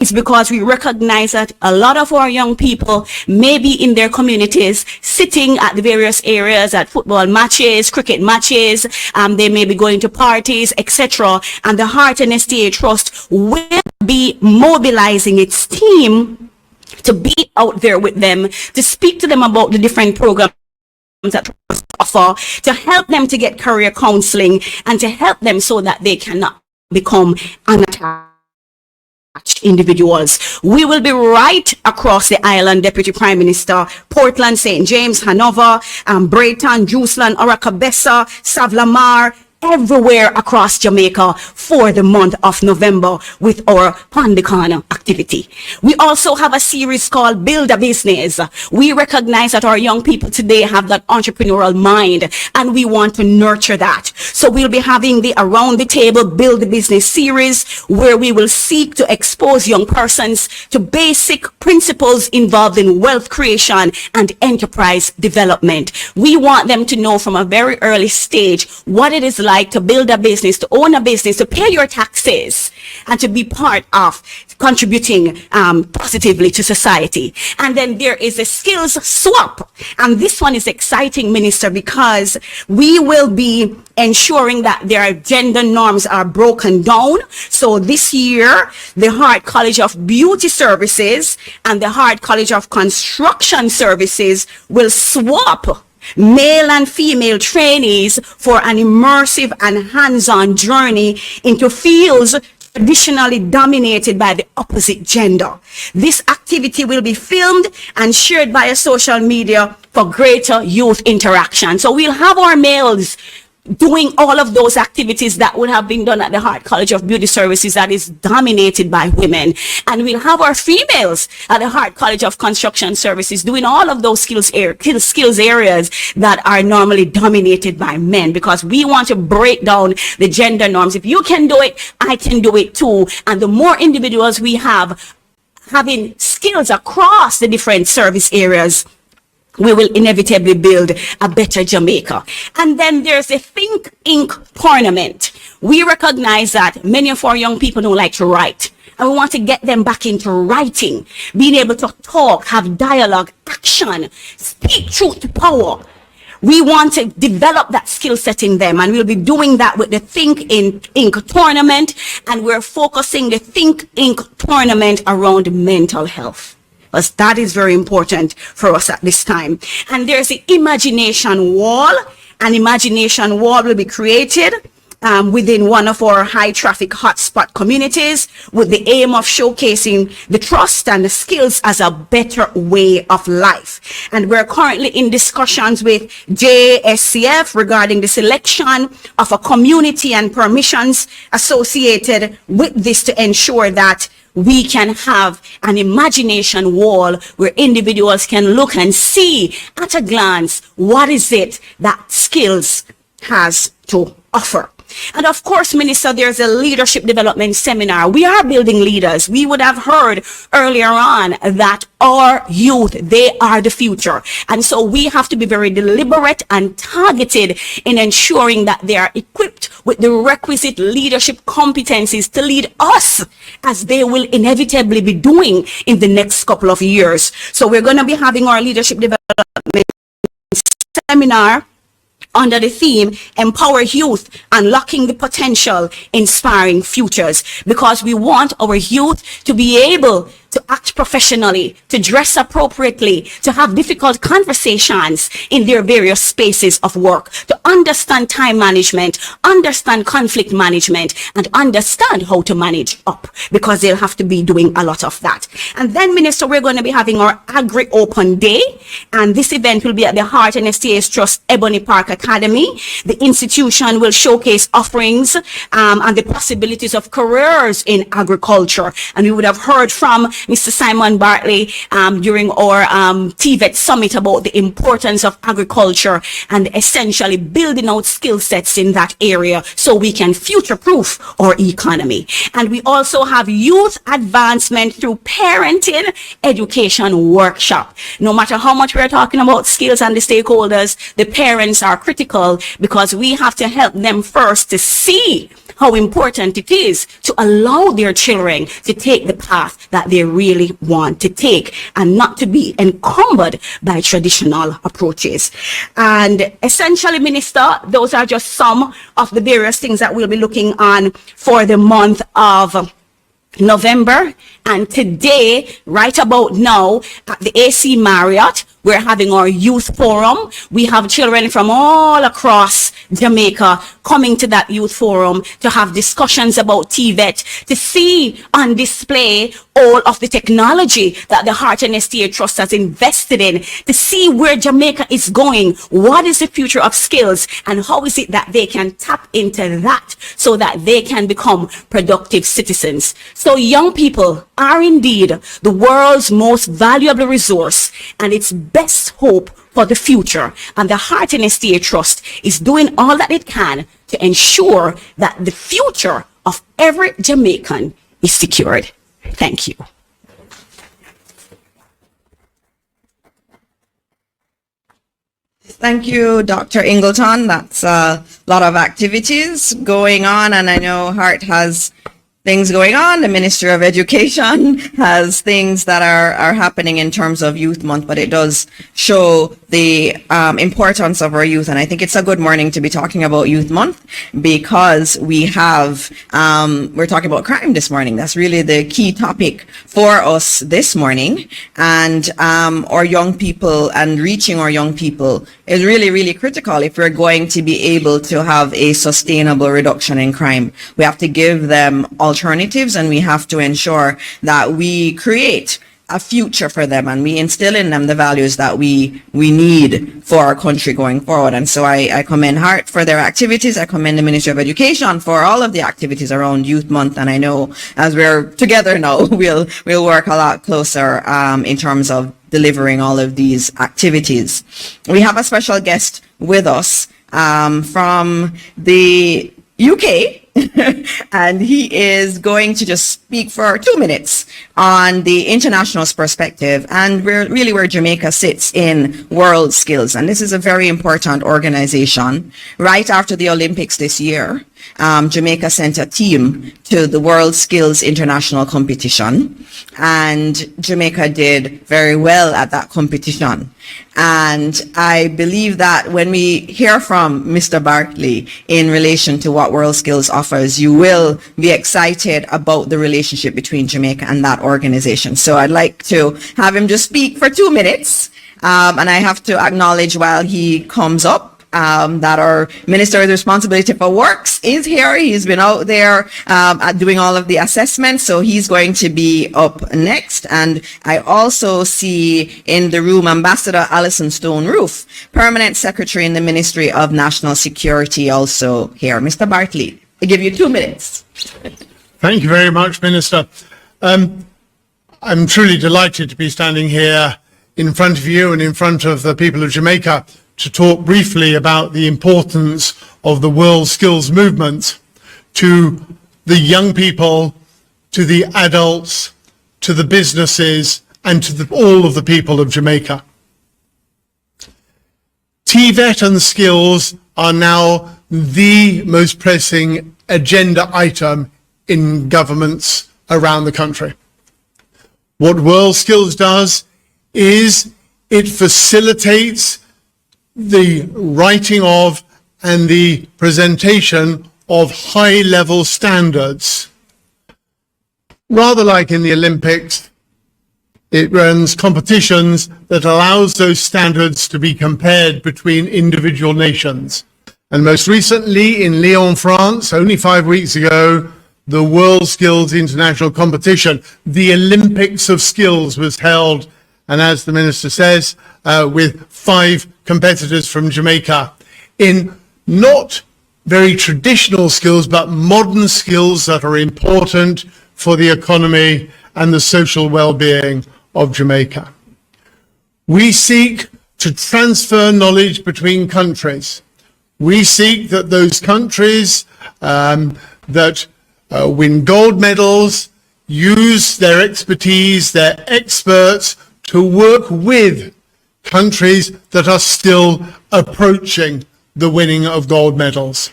It's because we recognize that a lot of our young people may be in their communities, sitting at the various areas at football matches, cricket matches, they may be going to parties, etc. And the Heart and STA Trust will be mobilizing its team to be out there with them, to speak to them about the different programs that offer, to help them to get career counseling, and to help them so that they cannot become unattached individuals. We will be right across the island, Deputy Prime Minister, Portland, St. James, Hanover, Brayton, Juiceland, Oracabessa, Savlamar, everywhere across Jamaica for the month of November with our Pandikana activity. We also have a series called Build a Business. We recognize that our young people today have that entrepreneurial mind, and we want to nurture that. So we'll be having the Around the Table Build a Business series, where we will seek to expose young persons to basic principles involved in wealth creation and enterprise development. We want them to know from a very early stage what it is like to build a business, to own a business, to pay your taxes, and to be part of contributing positively to society. And then there is a skills swap. And this one is exciting, Minister, because we will be ensuring that their gender norms are broken down. So this year, the Hart College of Beauty Services and the Hart College of Construction Services will swap male and female trainees for an immersive and hands-on journey into fields traditionally dominated by the opposite gender. This activity will be filmed and shared via social media for greater youth interaction. So we'll have our males doing all of those activities that would have been done at the Hart College of Beauty Services that is dominated by women. And we'll have our females at the Hart College of Construction Services doing all of those skills areas that are normally dominated by men, because we want to break down the gender norms. If you can do it, I can do it too. And the more individuals we have having skills across the different service areas, we will inevitably build a better Jamaica. And then there's a Think Inc. tournament. We recognize that many of our young people don't like to write, and we want to get them back into writing, being able to talk, have dialogue, action, speak truth to power. We want to develop that skill set in them, and we'll be doing that with the Think Inc. tournament, and we're focusing the Think Inc. tournament around mental health, because that is very important for us at this time. And there's the Imagination Wall. An Imagination Wall will be created within one of our high traffic hotspot communities, with the aim of showcasing the trust and the skills as a better way of life. And we're currently in discussions with JSCF regarding the selection of a community and permissions associated with this, to ensure that we can have an imagination wall where individuals can look and see at a glance what is it that skills has to offer. And of course, Minister, there's a leadership development seminar. We are building leaders. We would have heard earlier on that our youth, they are the future. And so we have to be very deliberate and targeted in ensuring that they are equipped with the requisite leadership competencies to lead us, as they will inevitably be doing in the next couple of years. So we're going to be having our leadership development seminar under the theme Empower Youth, Unlocking the Potential, Inspiring Futures, because we want our youth to be able to act professionally, to dress appropriately, to have difficult conversations in their various spaces of work, to understand time management, understand conflict management, and understand how to manage up, because they'll have to be doing a lot of that. And then, Minister, we're going to be having our Agri Open Day, and this event will be at the Heart and STA Trust Ebony Park Academy. The institution will showcase offerings and the possibilities of careers in agriculture. And we would have heard from Mr. Simon Bartley during our TVET summit about the importance of agriculture and essentially building out skill sets in that area so we can future-proof our economy. And we also have youth advancement through parenting education workshop. No matter how much we're talking about skills and the stakeholders, the parents are critical, because we have to help them first to see how important it is to allow their children to take the path that they really want to take and not to be encumbered by traditional approaches. And essentially, Minister, those are just some of the various things that we'll be looking on for the month of November. And today, right about now, at the AC Marriott, we're having our youth forum. We have children from all across Jamaica coming to that youth forum to have discussions about TVET, to see on display all of the technology that the Heart and Estate Trust has invested in, to see where Jamaica is going, what is the future of skills, and how is it that they can tap into that so that they can become productive citizens. So young people are indeed the world's most valuable resource and its best hope for the future. And the Heart and Estate Trust is doing all that it can to ensure that the future of every Jamaican is secured. Thank you. Thank you, Dr. Ingleton. That's a lot of activities going on, and I know Heart has things going on. The Ministry of Education has things that are happening in terms of Youth Month, but it does show the importance of our youth. And I think it's a good morning to be talking about Youth Month, because we have, we're talking about crime this morning. That's really the key topic for us this morning. And our young people and reaching our young people is really, really critical if we're going to be able to have a sustainable reduction in crime. We have to give them alternatives, and we have to ensure that we create a future for them and we instill in them the values that we need for our country going forward. And so I commend Heart for their activities. I commend the Ministry of Education for all of the activities around Youth Month. And I know as we're together now, we'll work a lot closer in terms of delivering all of these activities. We have a special guest with us from the UK. And he is going to just speak for 2 minutes on the international's perspective and where Jamaica sits in world skills. And this is a very important organization. Right after the Olympics this year, Jamaica sent a team to the World Skills International Competition, and Jamaica did very well at that competition. And I believe that when we hear from Mr. Bartley in relation to what World Skills offers, you will be excited about the relationship between Jamaica and that organization. So I'd like to have him just speak for 2 minutes. And I have to acknowledge while he comes up, that our Minister with Responsibility for Works is here. He's been out there doing all of the assessments, so he's going to be up next. And I also see in the room Ambassador Alison Stone Roof, Permanent Secretary in the Ministry of National Security, also here. Mr. Bartley, I give you 2 minutes. Thank you very much, Minister. I'm truly delighted to be standing here in front of you and in front of the people of Jamaica to talk briefly about the importance of the world skills movement to the young people, to the adults, to the businesses, and to all of the people of Jamaica. TVET and skills are now the most pressing agenda item in governments around the country. What World Skills does is it facilitates the writing of and the presentation of high-level standards. Rather like in the Olympics, it runs competitions that allows those standards to be compared between individual nations. And most recently in Lyon, France, only 5 weeks ago, the World Skills International Competition, the Olympics of Skills, was held. And as the Minister says, with 5 competitors from Jamaica in not very traditional skills, but modern skills that are important for the economy and the social well-being of Jamaica. We seek to transfer knowledge between countries. We seek that those countries that win gold medals use their expertise, their experts, to work with countries that are still approaching the winning of gold medals.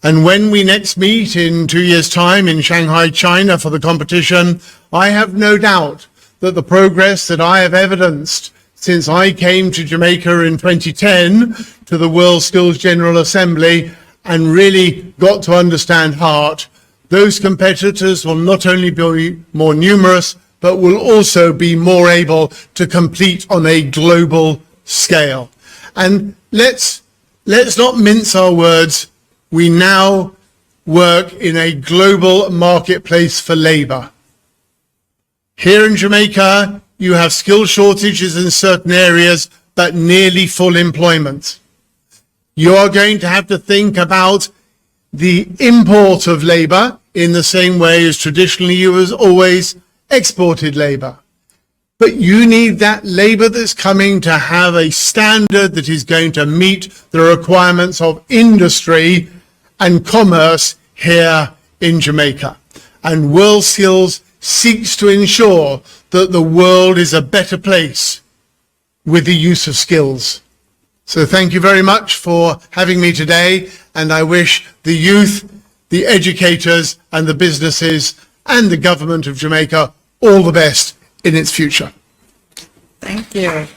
And when we next meet in 2 years' time in Shanghai, China for the competition, I have no doubt that the progress that I have evidenced since I came to Jamaica in 2010 to the World Skills General Assembly and really got to understand heart, those competitors will not only be more numerous, but will also be more able to compete on a global scale. And let's not mince our words. We now work in a global marketplace for labor. Here in Jamaica, you have skill shortages in certain areas, but nearly full employment. You are going to have to think about the import of labor in the same way as traditionally you have always exported labor. But you need that labor that's coming to have a standard that is going to meet the requirements of industry and commerce here in Jamaica. And World Skills seeks to ensure that the world is a better place with the use of skills. So thank you very much for having me today, and I wish the youth, the educators and the businesses and the government of Jamaica all the best in its future. Thank you.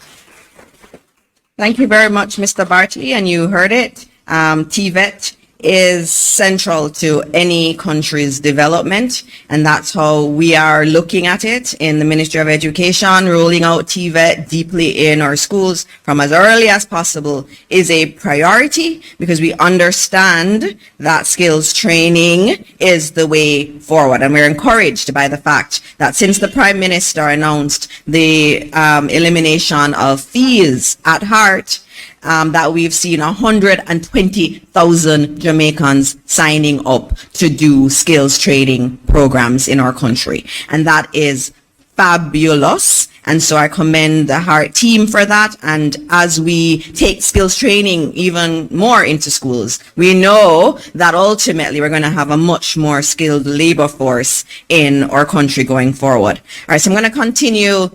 Thank you very much, Mr. Bartley, and you heard it. TVET is central to any country's development, and that's how we are looking at it in the Ministry of Education. Rolling out TVET deeply in our schools from as early as possible is a priority because we understand that skills training is the way forward, and we're encouraged by the fact that since the Prime Minister announced the elimination of fees at heart, that we've seen 120,000 Jamaicans signing up to do skills training programs in our country. And that is fabulous. And so I commend the HEART team for that. And as we take skills training even more into schools, we know that ultimately we're going to have a much more skilled labor force in our country going forward. All right, so I'm going to continue